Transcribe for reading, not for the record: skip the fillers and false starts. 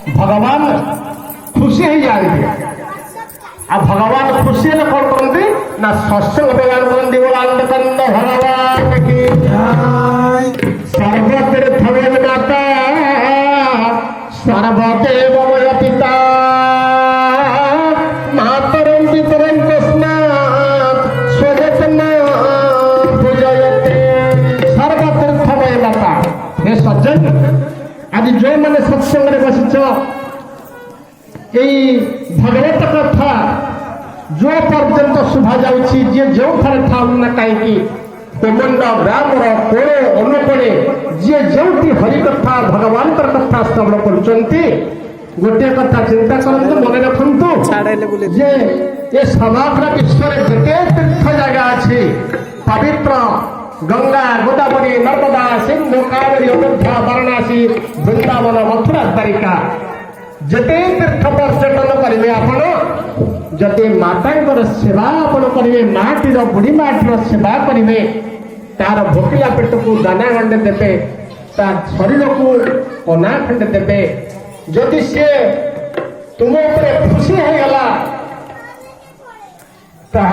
भगवान खुशी हो जाए आ भगवान खुशी हेले कौन करते ना सत्संग प्रदान करते बोलांद भगवान की सर्वतीर्थ माता सर्वदेव मय पिता मातरं पितरं तस्मात् स्वजतना पूजयते सर्वतीर्थमय माता। हे सज्जन आज जो मैंने सत्संग में बसिछ यही भगवत कथा जो पर्यंत शुभा जाउछि जे जो थरे थाउ ना काईकी पेमंड ग्रामर कोड़े अनुकोड़े जे जोटी हरि कथा भगवान कथा श्रवण करुचंती गोटे कथा चिंता करंतु मन रखंतु जे ये समग्र विश्व रे जते तीर्थ जगह अछि पवित्र गंगा गोदावरी नर्मदा सिंधु कावेरी अयोध्या वाराणसी वृंदावन मथुरा द्वारिका जते तीर्थ पर्यटन करेंगे आपण जते माता सेवा आपण करेंगे माटीर बुढ़ी माटीर सेवा करेंगे तार भोकिला पेट को दाना खंडे देवे तार शरीर को कना खंडे देवे जदि सी तुम खुशी हो गला